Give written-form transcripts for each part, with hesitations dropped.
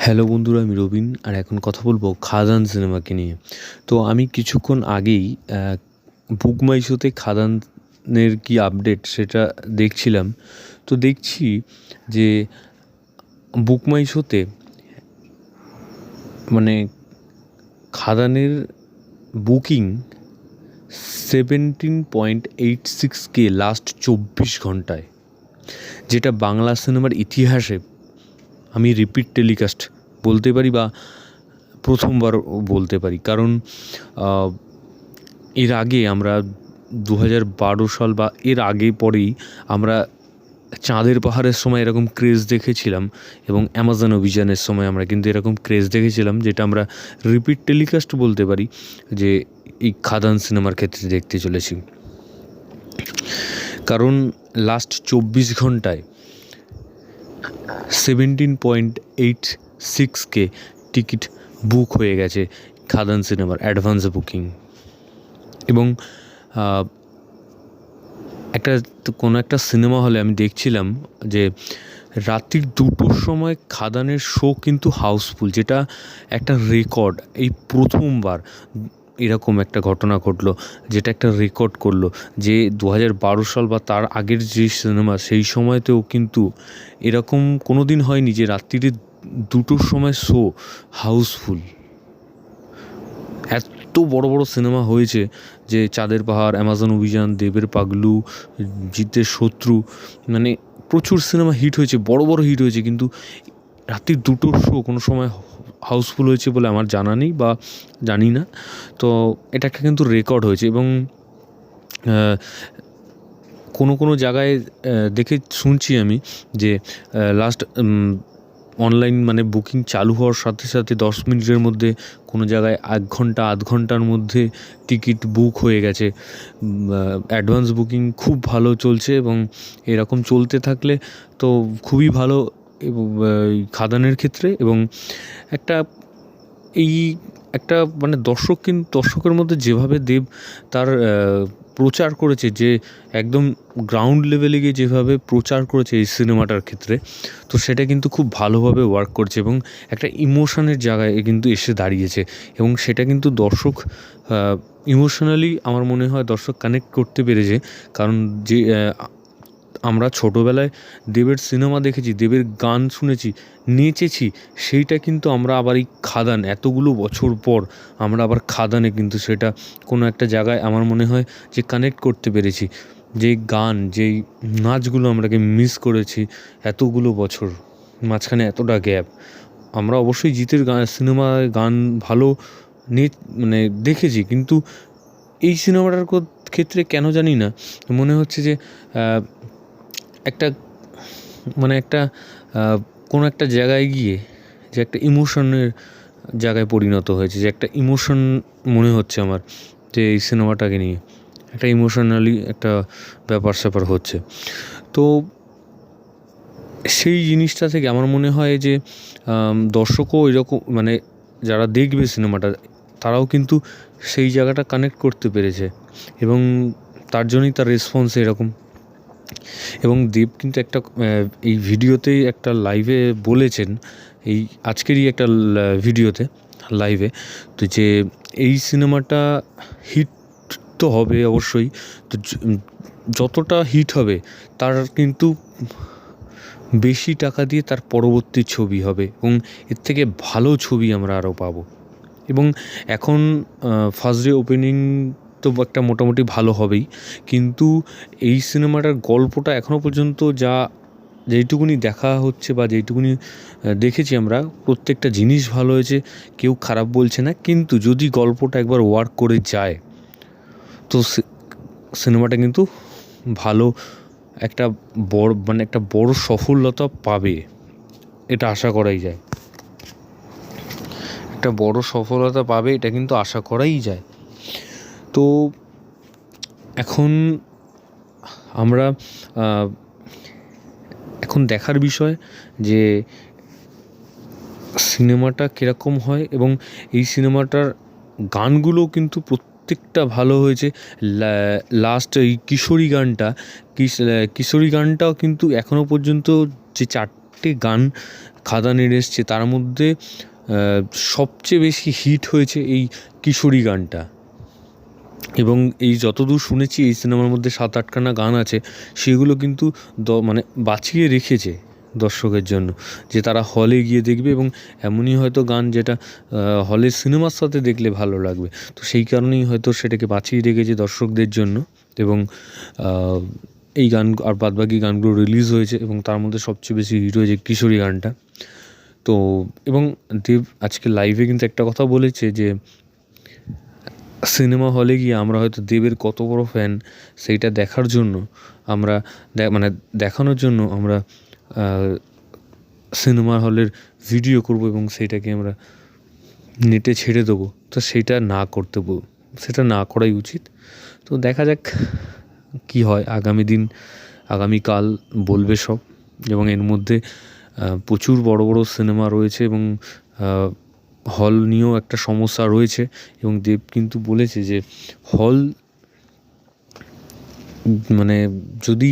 Hello বন্ধুরা, আমি রবিন। আর এখন কথা বলবো খাদান সিনেমাকে নিয়ে। তো আমি কিছুক্ষণ আগেই বুক মাই শোতে খাদানের কি আপডেট সেটা দেখছিলাম। তো দেখছি যে বুক মাই শোতে মানে খাদানের বুকিং 17.86K লাস্ট 24 ঘন্টায়, যেটা বাংলা সিনেমার ইতিহাসে আমি রিপিট টেলিকাস্ট বলতে পারি বা প্রথমবার বলতে পারি। কারণ এর আগে আমরা 2012 সাল বা এর আগে পরেই আমরা চাঁদের পাহাড়ের সময় এরকম ক্রেজ দেখেছিলাম, এবং অ্যামাজন অভিযানের সময় আমরা কিন্তু এরকম ক্রেজ দেখেছিলাম, যেটা আমরা রিপিট টেলিকাস্ট বলতে পারি যে এই খাদান সিনেমার ক্ষেত্রে দেখতে চলেছি। কারণ লাস্ট 24 ঘন্টায় 17.86K টিকিট বুক হয়ে গেছে খাদান সিনেমার অ্যাডভান্স বুকিং। এবং কোনো একটা সিনেমা হলে আমি দেখছিলাম যে রাত্রির 2টোর সময় খাদানের শো কিন্তু হাউসফুল, যেটা একটা রেকর্ড। এই প্রথমবার এরকম একটা ঘটনা ঘটলো, যেটা একটা রেকর্ড করলো যে 2012 সাল বা তার আগের যে সিনেমা সেই সময়তেও কিন্তু এরকম কোনো দিন হয়নি যে রাত্রিরে 2টোর সময় শো হাউসফুল। এত বড় বড় সিনেমা হয়েছে যে চাঁদের পাহাড়, অ্যামাজন অভিযান, দেবের পাগলু, জিতের শত্রু, মানে প্রচুর সিনেমা হিট হয়েছে, বড় বড় হিট হয়েছে, কিন্তু রাত্রির 2টোর শো কোনো সময় হাউসফুল হয়েছে বলে আমার জানা নেই বা জানি না। তো এটা একটা কিন্তু রেকর্ড হয়েছে। এবং কোনো জায়গায় দেখে শুনছি আমি যে লাস্ট অনলাইন মানে বুকিং চালু হওয়ার সাথে সাথে 10 মিনিটের মধ্যে কোনো জায়গায় 1 ঘন্টা আধ ঘন্টার মধ্যে টিকিট বুক হয়ে গেছে। অ্যাডভান্স বুকিং খুব ভালো চলছে, এবং এরকম চলতে থাকলে তো খুবই ভালো খাদানের ক্ষেত্রে। এবং একটা মানে দর্শকের মধ্যে যেভাবে দেব তার প্রচার করেছে, যে একদম গ্রাউন্ড লেভেলে গিয়ে যেভাবে প্রচার করেছে এই সিনেমাটার ক্ষেত্রে, তো সেটা কিন্তু খুব ভালোভাবে ওয়ার্ক করছে এবং একটা ইমোশনের জায়গায় কিন্তু এসে দাঁড়িয়েছে। এবং সেটা কিন্তু দর্শক ইমোশনালি আমার মনে হয় দর্শক কানেক্ট করতে পেরেছে। কারণ যে আমরা ছোটোবেলায় দেবের সিনেমা দেখেছি, দেবের গান শুনেছি, নেচেছি, সেইটা কিন্তু আমরা আবার এই খাদান এতগুলো বছর পর আমরা আবার খাদানে কিন্তু সেটা কোনো একটা জায়গায় আমার মনে হয় যে কানেক্ট করতে পেরেছি। যেই গান, যেই নাচগুলো আমরাকে মিস করেছি এতগুলো বছর, মাঝখানে এতটা গ্যাপ। আমরা অবশ্যই জিতের সিনেমায় গান ভালো মানে দেখেছি, কিন্তু এই সিনেমাটার ক্ষেত্রে কেন জানি না মনে হচ্ছে যে একটা মানে একটা কোনো একটা জায়গায় গিয়ে যে একটা ইমোশনের জায়গায় পরিণত হয়েছে, যে একটা ইমোশন মনে হচ্ছে আমার যে এই সিনেমাটাকে নিয়ে একটা ইমোশনালি একটা ব্যাপার স্যাপার হচ্ছে। তো সেই জিনিসটা থেকে আমার মনে হয় যে দর্শকও এরকম মানে যারা দেখবে সিনেমাটা তারাও কিন্তু সেই জায়গাটা কানেক্ট করতে পেরেছে, এবং তার জন্যই তার রেসপন্স এরকম। এবং দেব কিন্তু একটা এই ভিডিওতেই একটা লাইভে বলেছেন, এই আজকেরই একটা ভিডিওতে লাইভে, তো যে এই সিনেমাটা হিট তো হবে অবশ্যই। তো যতটা হিট হবে তার কিন্তু বেশি টাকা দিয়ে তার পরবর্তী ছবি হবে, এবং এর থেকে ভালো ছবি আমরা আরও পাবো। এবং এখন ফার্স্ট ডে ওপেনিং তো একটা মোটামুটি ভালো হবেই, কিন্তু এই সিনেমাটার গল্পটা এখনও পর্যন্ত যেইটুকুনি দেখা হচ্ছে বা যেইটুকুনি দেখেছি আমরা, প্রত্যেকটা জিনিস ভালো হয়েছে, কেউ খারাপ বলছে না। কিন্তু যদি গল্পটা একবার ওয়ার্ক করে যায় তো সিনেমাটা কিন্তু ভালো একটা বড় সফলতা পাবে, এটা আশা করাই যায়। একটা বড় সফলতা পাবে এটা কিন্তু আশা করাই যায়। তো এখন আমরা এখন দেখার বিষয় যে সিনেমাটা কীরকম হয়, এবং এই সিনেমাটার গানগুলো কিন্তু প্রত্যেকটা ভালো হয়েছে। লাস্ট এই কিশোরী গানটাও কিন্তু এখনও পর্যন্ত যে 4টে 4টি গান খাদানের এসছে, তার মধ্যে সবচেয়ে বেশি হিট হয়েছে এই কিশোরী গানটা। এবং এই যতদূর শুনেছি এই সিনেমার মধ্যে 7-8খানা গান আছে, সেগুলো কিন্তু মানে বাঁচিয়ে রেখেছে দর্শকের জন্য, যে তারা হলে গিয়ে দেখবে এবং এমনই হয়তো গান যেটা হলের সিনেমার সাথে দেখলে ভালো লাগবে। তো সেই কারণেই হয়তো সেটাকে বাঁচিয়ে রেখেছে দর্শকদের জন্য। এবং এই গান আর বাদবাকি গানগুলো রিলিজ হয়েছে এবং তার মধ্যে সবচেয়ে বেশি হিট হয়েছে কিশোরী গানটা। তো এবং দেব আজকে লাইভে কিন্তু একটা কথা বলেছে যে সিনেমা হলে গিয়ে আমরা হয়তো দেবের কত বড় ফ্যান সেইটা দেখার জন্য আমরা মানে দেখানোর জন্য আমরা সিনেমা হলের ভিডিও করব এবং সেইটাকে আমরা নেটে ছেড়ে দেবো। তো সেটা সেটা না করাই উচিত। তো দেখা যাক কী হয়, আগামীকাল বলবে সব। এবং এর মধ্যে প্রচুর বড় বড় সিনেমা রয়েছে এবং হল নিয়েও একটা সমস্যা রয়েছে। এবং দেব কিন্তু বলেছে যে হল মানে যদি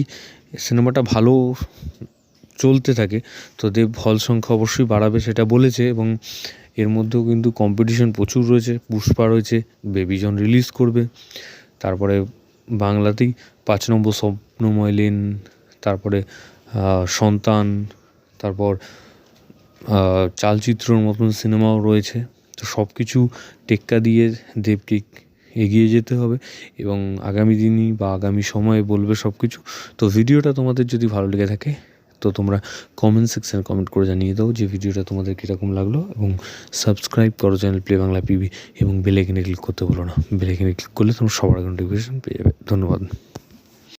সিনেমাটা ভালো চলতে থাকে তো দেব হল সংখ্যা অবশ্যই বাড়াবে, সেটা বলেছে। এবং এর মধ্যেও কিন্তু কম্পিটিশন প্রচুর রয়েছে। পুষ্পা রয়েছে, বেবি জন রিলিজ করবে, তারপরে বাংলাতেই 5 নম্বর স্বপ্নময় লেন, তারপরে সন্তান, তারপর চালচিত্রর মতন সিনেমাও রয়েছে। তো সব কিছু টেক্কা দিয়ে দেবকে এগিয়ে যেতে হবে এবং আগামী দিনই বা আগামী সময়ে বলবে সব কিছু। তো ভিডিওটা তোমাদের যদি ভালো লেগে থাকে তো তোমরা কমেন্ট সেকশানে কমেন্ট করে জানিয়ে দাও যে ভিডিওটা তোমাদের কীরকম লাগলো। এবং সাবস্ক্রাইব করো চ্যানেল প্লে বাংলা পিবি এবং বেল আইকনে ক্লিক করতে ভুলো না। বেল আইকনে ক্লিক করলে তোমরা সবার আগে নোটিফিকেশন পেয়ে যাবে। ধন্যবাদ।